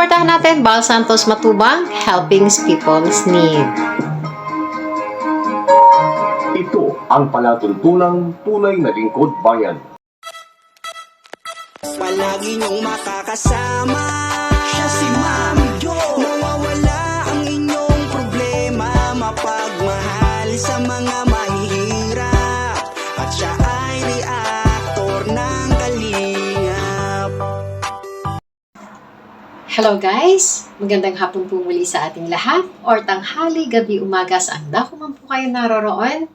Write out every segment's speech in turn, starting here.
Suportahan natin Bal Santos Matubang, Helping People's Need. Ito ang palatuntunang tunay na lingkod bayan. Palagi niyong makakasama. Siya si Mami Jo. Mawawala ang inyong problema. Mapagmahal sa mga mahihirap. At siya ay reactor ng kalingap. Hello guys! Magandang hapon po muli sa ating lahat, or tanghali, gabi, umaga, saan dako man po kayo naroroon.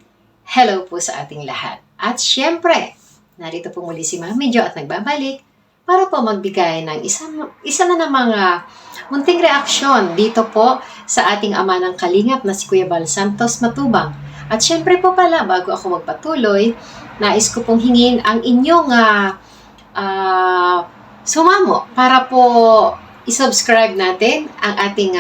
Hello po sa ating lahat. At syempre, narito po muli si Mami Jo at nagbabalik para po magbigay ng isa na namang munting reaksyon dito po sa ating ama ng kalingap na si Kuya Bal Santos Matubang. At syempre po pala, bago ako magpatuloy, nais ko pong hingin ang inyong sumamo para po i-subscribe natin ang ating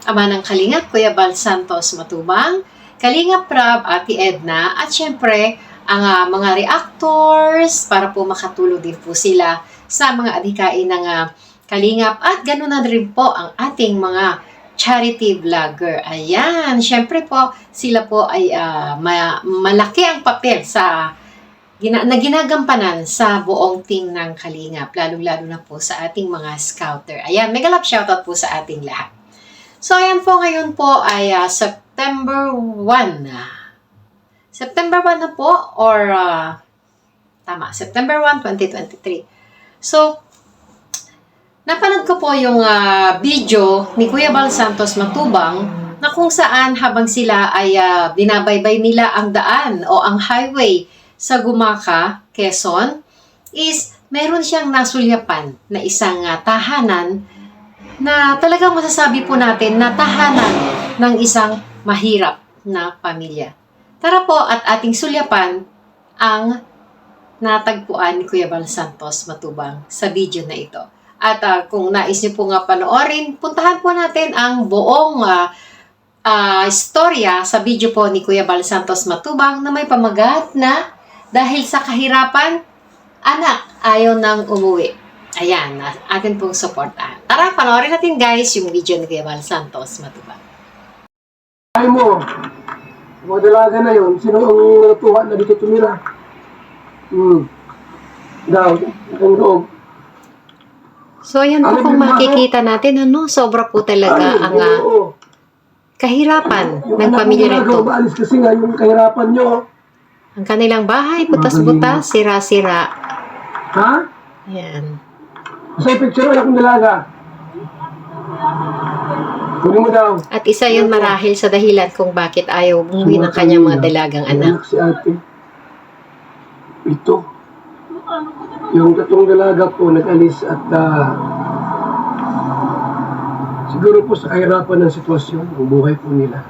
ama ng kalingap, Kuya Bal Santos Matubang, Kalingap Prab, Ate Edna, at syempre ang mga reactors para po makatulong din po sila sa mga adhikain ng kalingap, at ganoon na rin po ang ating mga charity vlogger. Ayan, syempre po sila po ay malaki ang papel na ginagampanan sa buong team ng kalingap, lalo-lalo na po sa ating mga scouter. Ayan, mega love shoutout po sa ating lahat. So ayan po, ngayon po ay September 1 na. September 1 na po, or tama, September 1, 2023. So, napanood ko po yung video ni Kuya Bal Santos Matubang na kung saan habang sila ay binabaybay nila ang daan o ang highway sa Gumaca, Quezon, is meron siyang nasulyapan na isang tahanan na talagang masasabi po natin na tahanan ng isang mahirap na pamilya. Tara po at ating sulyapan ang natagpuan ni Kuya Bal Santos Matubang sa video na ito. At kung nais niyo po nga panoorin, puntahan po natin ang buong istorya sa video po ni Kuya Bal Santos Matubang na may pamagat na dahil sa kahirapan, anak ayaw nang umuwi. Ayan, atin pong supportahan. Tara, panoorin natin guys yung video ni Kuya Bal Santos Matubang. Ay mo, mga dalaga na yun, sino ang natuwa na dito tumira? Daw, ang loob. So, ayan po kung makikita natin, sobra po talaga ang kahirapan ng pamilya nito. Maalis kasi nga yung kahirapan nyo. Ang kanilang bahay, butas-butas, sira-sira. Ha? Ayan. Sa picture, wala kong dalaga. Kunin mo daw. At isa yun marahil sa dahilan kung bakit ayaw umuwi ng kanyang mga dalagang anak. Si ate. Ito. Yung tatong dalaga po nag-alis at siguro po sa kahirapan ng sitwasyon, ang buhay po nila.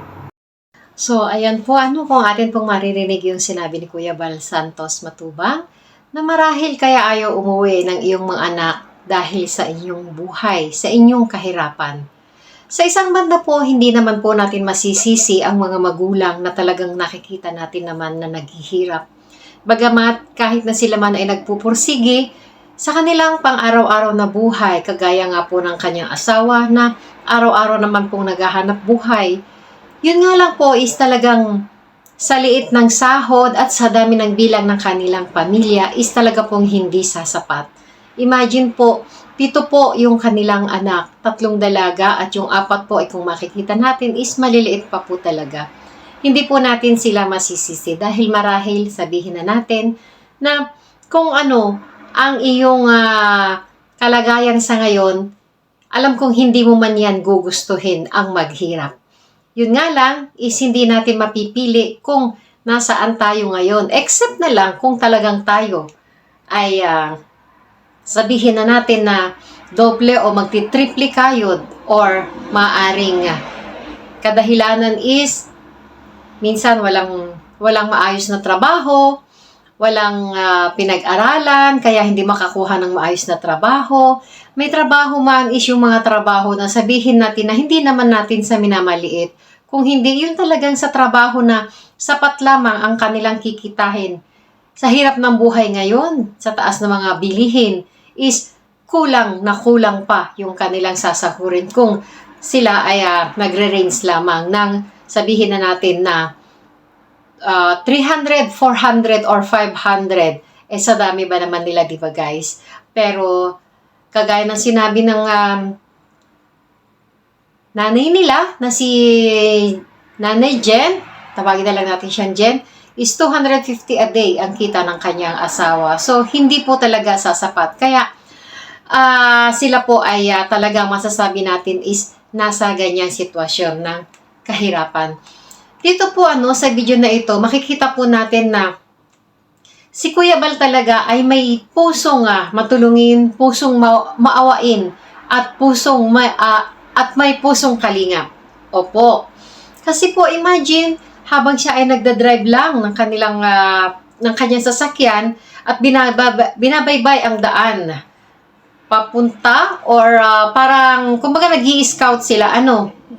So, ayan po, kung atin pong maririnig yung sinabi ni Kuya Bal Santos Matubang, na marahil kaya ayaw umuwi ng iyong mga anak dahil sa inyong buhay, sa inyong kahirapan. Sa isang banda po, hindi naman po natin masisisi ang mga magulang na talagang nakikita natin naman na naghihirap. Bagamat kahit na sila man ay nagpupursige sa kanilang pang-araw-araw na buhay, kagaya nga po ng kanyang asawa na araw-araw naman pong naghahanap buhay, yun nga lang po is talagang sa liit ng sahod at sa dami ng bilang ng kanilang pamilya is talaga pong hindi sasapat. Imagine po, 7 po yung kanilang anak, 3 dalaga at yung 4 po ay kung makikita natin is maliliit pa po talaga. Hindi po natin sila masisisi dahil marahil sabihin na natin na kung ano ang iyong kalagayan sa ngayon, alam kong hindi mo man yan gugustuhin ang maghirap. Yun nga lang is hindi natin mapipili kung nasaan tayo ngayon, except na lang kung talagang tayo ay sabihin na natin na doble o magti-triple kayod, or maaring kadahilanan is minsan walang maayos na trabaho, walang pinag-aralan, kaya hindi makakuha ng maayos na trabaho. May trabaho man is yung mga trabaho na sabihin natin na hindi naman natin sa minamaliit. Kung hindi, yun talagang sa trabaho na sapat lamang ang kanilang kikitahin. Sa hirap ng buhay ngayon, sa taas ng mga bilihin, is kulang na kulang pa yung kanilang sasahurin kung sila ay nagre-range lamang ng sabihin na natin na 300, 400, or 500. Sa dami ba naman nila, di ba guys? Pero, kagaya ng sinabi ng nanay nila, na si Nanay Jen, tawagin na lang natin siyang Jen, is 250 a day ang kita ng kanyang asawa. So, hindi po talaga sasapat. Kaya, sila po ay talaga masasabi natin is nasa ganyang sitwasyon ng kahirapan. Dito po sa video na ito, makikita po natin na si Kuya Bal talaga ay may pusong matulungin, pusong maawain, at may pusong kalingap. Opo. Kasi po imagine, habang siya ay nagdadrive lang ng kanyang sasakyan at binabaybay ang daan papunta or parang kumbaga nag-i-scout sila,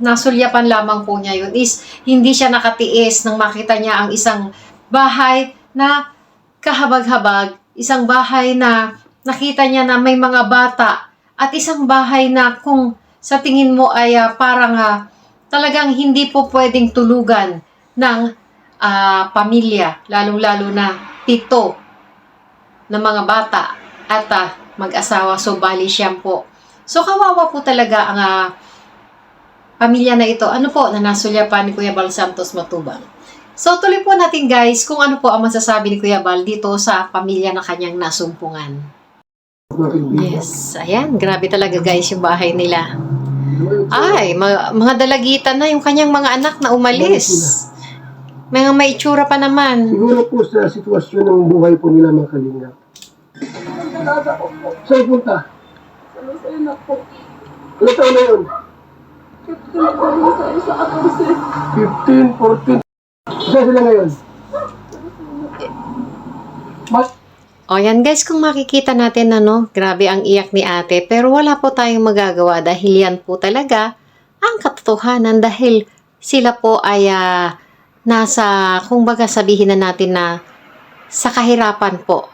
nasulyapan lamang po niya yun is hindi siya nakatiis nang makita niya ang isang bahay na kahabag-habag, isang bahay na nakita niya na may mga bata, at isang bahay na kung sa tingin mo ay parang talagang hindi po pwedeng tulugan ng pamilya, lalong-lalo na 7 na mga bata at mag-asawa, so bali siyam po. So kawawa po talaga ang pamilya na ito. Ano po na nasulyapan ni Kuya Bal Santos Matubang. So tuloy po natin guys kung ano po ang masasabi ni Kuya Bal dito sa pamilya na kanyang nasumpungan. Yes, ayan, grabe talaga guys yung bahay nila. Ay, mga dalagitan na yung kanyang mga anak na umalis. Mga may itsura pa naman. Siguro po sa sitwasyon ng buhay po nila mga kalingap. Saan punta? Ano po? Ilang taon na yun? 15, 14. Saan sila ngayon? O yan guys, kung makikita natin grabe ang iyak ni ate, pero wala po tayong magagawa dahil yan po talaga ang katotohanan dahil sila po ay nasa, kung baga sabihin na natin na sa kahirapan po.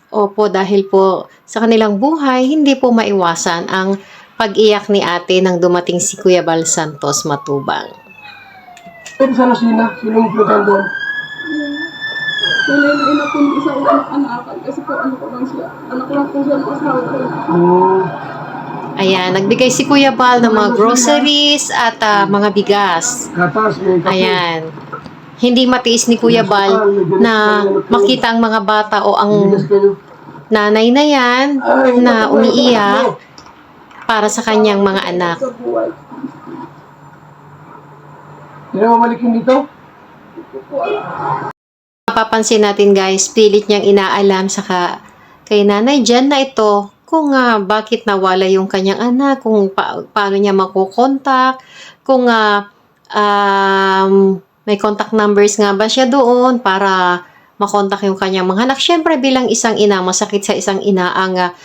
Opo, dahil po sa kanilang buhay, hindi po maiwasan ang pag-iyak ni ate nang dumating si Kuya Bal Santos Matubang. Pero sa Lucina, sino yung pinuntahan doon? Nalilin ako ng isang anak-anakan kasi po ano ko lang siya. Anak ko lang po siya ng asawa ko. Ayan, nagbigay si Kuya Bal ng mga groceries at mga bigas. Gatas, may kape. Ayan. Hindi matiis ni Kuya Bal na makita ang mga bata o ang Bigas kayo. nanay na yan na umiiyak para sa kanyang mga anak. Sa buhay. Hindi na mamalikin dito? Hindi po alam. Mapapansin natin guys, pilit niyang inaalam kay nanay Jen na ito kung bakit nawala yung kanyang anak, kung paano niya makukontak, kung may contact numbers nga ba siya doon para makontak yung kanyang mga anak. Siyempre bilang isang ina, masakit sa isang ina ang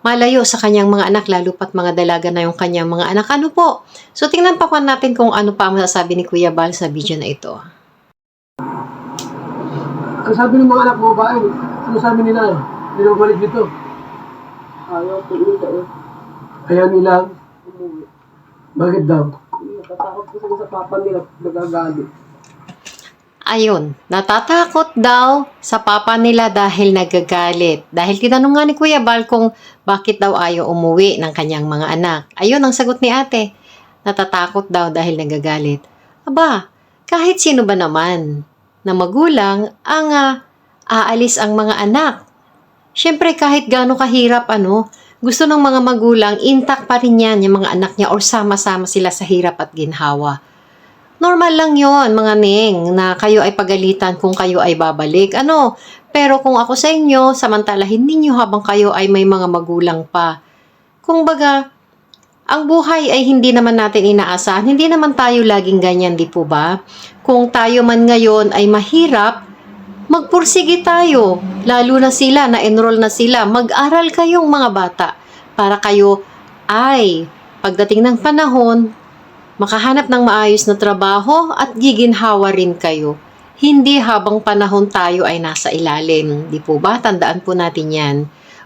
malayo sa kanyang mga anak, lalo pat mga dalaga na yung kanyang mga anak. Ano po? So tingnan pa natin kung ano pa masasabi ni Kuya Bal sa video na ito. Ang sabi ng mga anak mo ba, ano sabi nila? Hindi na bumalik dito. Ayaw po nila eh. Ayaw nila. Umuwi. Bakit daw? Natatakot po sila sa papa nila. Nagagalit. Ayun, natatakot daw sa papa nila dahil nagagalit. Dahil tinanong nga ni Kuya Bal kung bakit daw ayaw umuwi ng kanyang mga anak. Ayun ang sagot ni ate. Natatakot daw dahil nagagalit. Aba, kahit sino ba naman na magulang ang aalis ang mga anak. Siyempre kahit gaano kahirap gusto ng mga magulang intact pa rin yan yung mga anak niya or sama-sama sila sa hirap at ginhawa. Normal lang yon mga ning, na kayo ay pagalitan kung kayo ay babalik. Pero kung ako sa inyo, samantalahin ninyo habang kayo ay may mga magulang pa. Kung baga, ang buhay ay hindi naman natin inaasahan. Hindi naman tayo laging ganyan, di po ba? Kung tayo man ngayon ay mahirap, magpursige tayo. Lalo na sila, na-enroll na sila. Mag-aral kayong mga bata para kayo ay pagdating ng panahon, makahanap ng maayos na trabaho at giginhawa rin kayo. Hindi habang panahon tayo ay nasa ilalim. Di po ba? Tandaan po natin yan.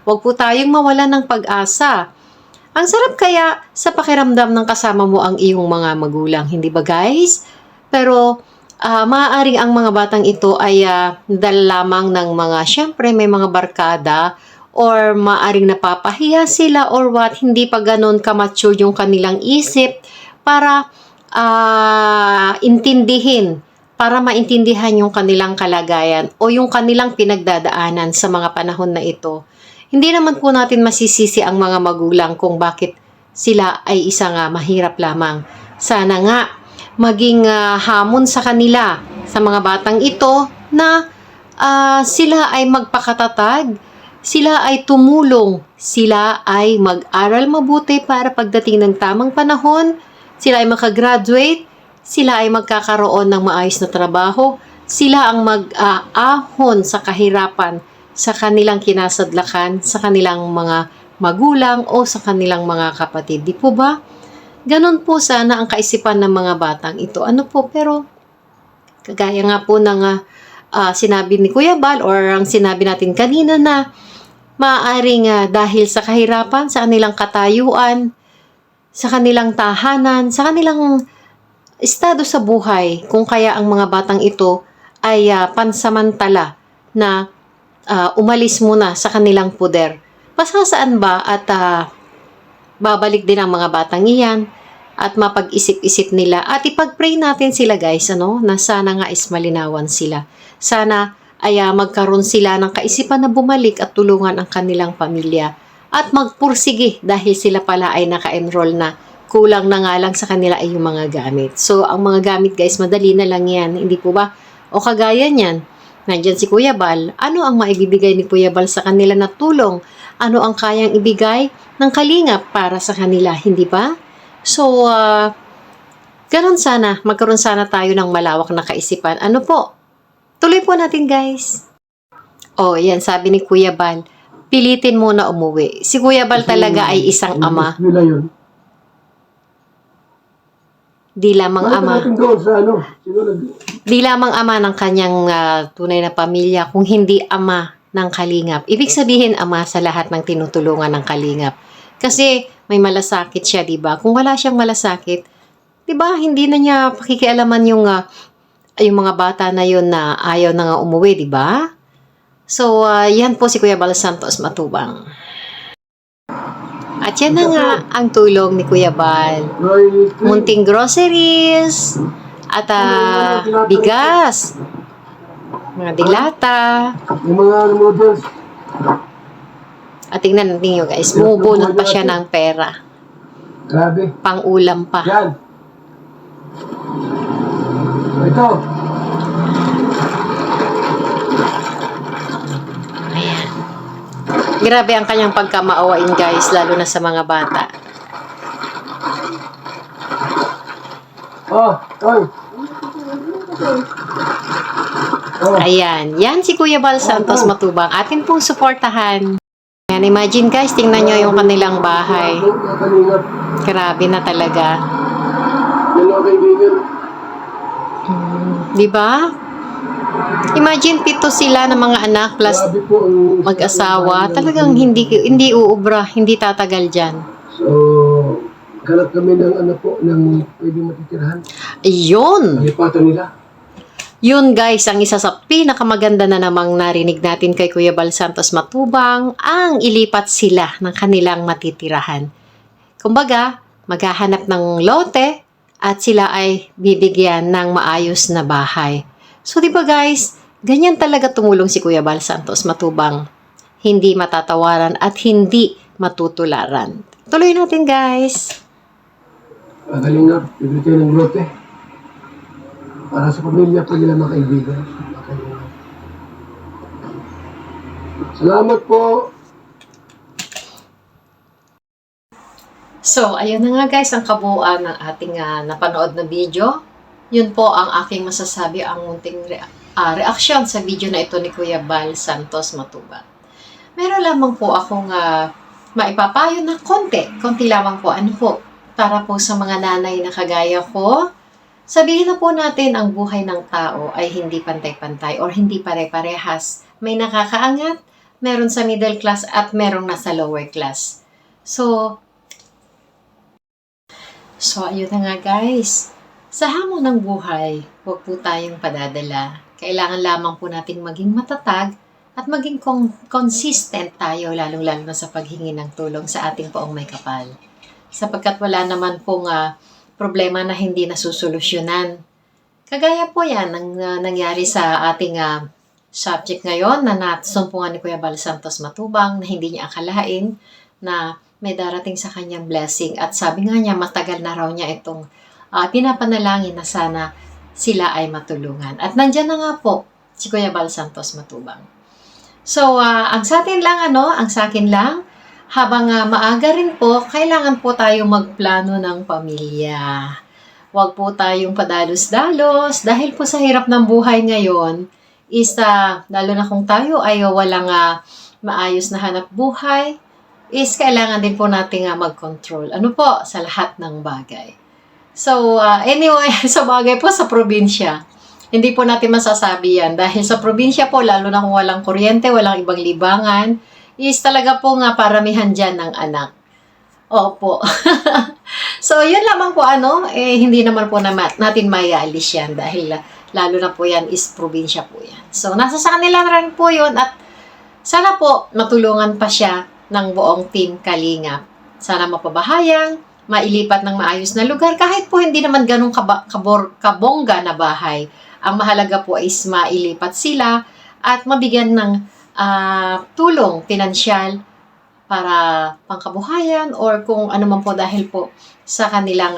Huwag po tayong mawalan ng pag-asa. Ang sarap kaya sa pakiramdam ng kasama mo ang iyong mga magulang, hindi ba guys? Pero maaaring ang mga batang ito ay dala lamang ng mga, syempre may mga barkada or maaaring napapahiya sila or what, hindi pa ganon ka-mature yung kanilang isip para intindihin, para maintindihan yung kanilang kalagayan o yung kanilang pinagdadaanan sa mga panahon na ito. Hindi naman po natin masisisi ang mga magulang kung bakit sila ay isang mahirap lamang. Sana nga maging hamon sa kanila, sa mga batang ito, na sila ay magpakatatag, sila ay tumulong, sila ay mag-aral mabuti para pagdating ng tamang panahon, sila ay makagraduate, sila ay magkakaroon ng maayos na trabaho, sila ang mag-aahon sa kahirapan sa kanilang kinasadlakan, sa kanilang mga magulang o sa kanilang mga kapatid. Di po ba? Ganon po sana ang kaisipan ng mga batang ito. Ano po, pero kagaya nga po ng sinabi ni Kuya Bal or ang sinabi natin kanina na maaaring dahil sa kahirapan, sa kanilang katayuan, sa kanilang tahanan, sa kanilang estado sa buhay, kung kaya ang mga batang ito ay pansamantala na umalis muna sa kanilang puder. Pasasaan ba at babalik din ang mga batang iyan at mapag-isip-isip nila at ipag-pray natin sila guys, na sana nga is malinawan sila. Sana ay magkaroon sila ng kaisipan na bumalik at tulungan ang kanilang pamilya at magpursige dahil sila pala ay naka-enroll na. Kulang na nga lang sa kanila ay yung mga gamit. So, ang mga gamit guys, madali na lang yan. Hindi po ba? O kagaya niyan, nandyan si Kuya Bal. Ano ang maibibigay ni Kuya Bal sa kanila na tulong? Ano ang kayang ibigay ng kalingap para sa kanila? Hindi ba? So, ganun sana. Magkaroon sana tayo ng malawak na kaisipan. Ano po? Tuloy po natin guys. Oh, yan. Sabi ni Kuya Bal, pilitin mo na umuwi. Si Kuya Bal talaga ay isang ama. Nila yun. Di lamang ama. Natin doon sa Di lamang ama ng kanyang tunay na pamilya, kung hindi ama ng kalingap. Ibig sabihin ama sa lahat ng tinutulungan ng kalingap. Kasi may malasakit siya, di ba? Kung wala siyang malasakit, di ba, hindi na niya pakikialaman yung mga bata na yun na ayaw na nga umuwi, di ba? So, yan po si Kuya Bal Santos Matubang. At yan na nga ang tulong ni Kuya Bal. Munting groceries, at bigas, mga dilata. Yung mga noodles. At tingnan natin nyo guys, bumubunot pa siya ng pera. Grabe. Pang-ulam pa. Yan. Ito. Ayan. Grabe ang kanyang pagkamaawain guys, lalo na sa mga bata. Oh, oy. Oh. Ayan. Yan si Kuya Bal Santos Matubang. Atin pong suportahan. Ayan, imagine guys, tingnan nyo yung kanilang bahay. Grabe na talaga. Hello, kaibigan. Di ba? Imagine 7 sila ng mga anak plus Grabe po ang mag-asawa. Talagang hindi uubra, hindi tatagal dyan. So, hanap kami ng ng pwedeng matitirahan. Ayun! Lipatan nila. Yun guys, ang isa sa pinakamaganda na namang narinig natin kay Kuya Bal Santos Matubang, ang ilipat sila ng kanilang matitirahan. Kumbaga, maghahanap ng lote at sila ay bibigyan ng maayos na bahay. So, di ba guys, ganyan talaga tumulong si Kuya Bal Santos Matubang. Hindi matatawaran at hindi matutularan. Tuloy natin guys. Magaling nga, bibili kayo ng lote. Para sa pamilya, pwede lang mga kaibigan. Salamat po. So, ayun na nga guys, ang kabuuan ng ating napanood na video. Yun po ang aking masasabi, ang munting reaksyon sa video na ito ni Kuya Bal Santos Matubang. Meron lamang po akong maipapayo na konti lamang po. Ano po? Para po sa mga nanay na kagaya ko, sabihin na po natin ang buhay ng tao ay hindi pantay-pantay or hindi pare-parehas. May nakakaangat meron sa middle class at merong nasa lower class. So ayun na nga guys. Sa hamon ng buhay, huwag po tayong padadala. Kailangan lamang po nating maging matatag at maging consistent tayo, lalong-lalo na sa paghingi ng tulong sa ating poong may kapal. Sapagkat wala naman pong problema na hindi nasusolusyonan. Kagaya po yan ang nangyari sa ating subject ngayon na natsumpungan ni Kuya Bal Santos Matubang na hindi niya akalain na may darating sa kanyang blessing. At sabi nga niya, matagal na raw niya itong pinapanalangin na sana sila ay matulungan. At nandyan na nga po si Kuya Bal Santos Matubang. So, ang sa akin lang, habang maaga rin po, kailangan po tayo magplano ng pamilya. Huwag po tayong padalos-dalos dahil po sa hirap ng buhay ngayon is lalo na kung tayo ay walang maayos na hanap buhay, is kailangan din po natin mag-control. Ano po? Sa lahat ng bagay. So, anyway, sa bagay po sa probinsya, hindi po natin masasabi yan. Dahil sa probinsya po, lalo na kung walang kuryente, walang ibang libangan, is talaga po paramihan dyan ng anak. Opo. So, yun lamang po hindi naman po natin maialis yan dahil lalo na po yan is probinsya po yan. So, nasa sa kanila na rin po yun at sana po matulungan pa siya ng buong team Kalingap. Sana mapabahayang, mailipat ng maayos na lugar kahit po hindi naman ganun kabongga na bahay. Ang mahalaga po is mailipat sila at mabigyan ng tulong pinansyal para pangkabuhayan or kung ano man po dahil po sa kanilang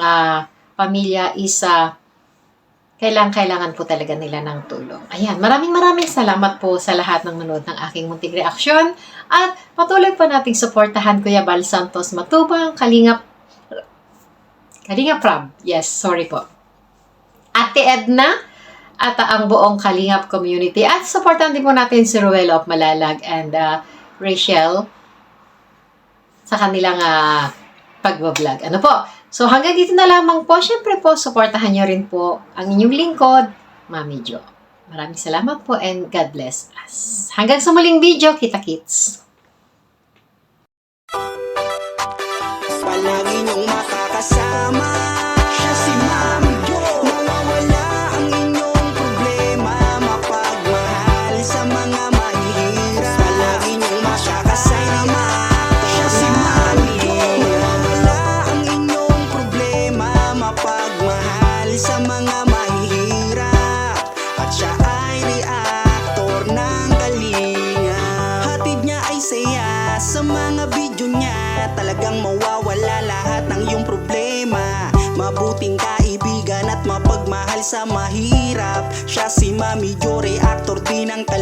pamilya is kailangan po talaga nila ng tulong. Ayan, maraming salamat po sa lahat ng nanood ng aking munting reaksyon at patuloy po nating suportahan Kuya Bal Santos Matubang, Kalingap Prab. Yes, sorry po. Ate Edna at ang buong Kalingap community. At supportan din po natin si Ruelo of Malalag and Rachel sa kanilang pagbablog. Ano po? So hanggang dito na lamang po. Siyempre po, supportahan nyo rin po ang inyong lingkod, Mami Jo. Maraming salamat po and God bless us. Hanggang sa muling video, kita-kits! Palagi niyong makakasama. Siya si Mami Jo. Mawawala ang inyong problema. Mapagmahal sa mga mahihirap. Palagi niyong makakasama. Siya si Mami Jo. Mawawala ang inyong problema. Mapagmahal sa mga mahihirap. At siya ay reactor ng Kalinga. Hatid niya ay saya sa mga video niya. Talagang mawawala lahat ng iyong problema. Mabuting kaibigan at mapagmahal sa mahirap. Siya si Mami Jo, reactor din ng Kalinga.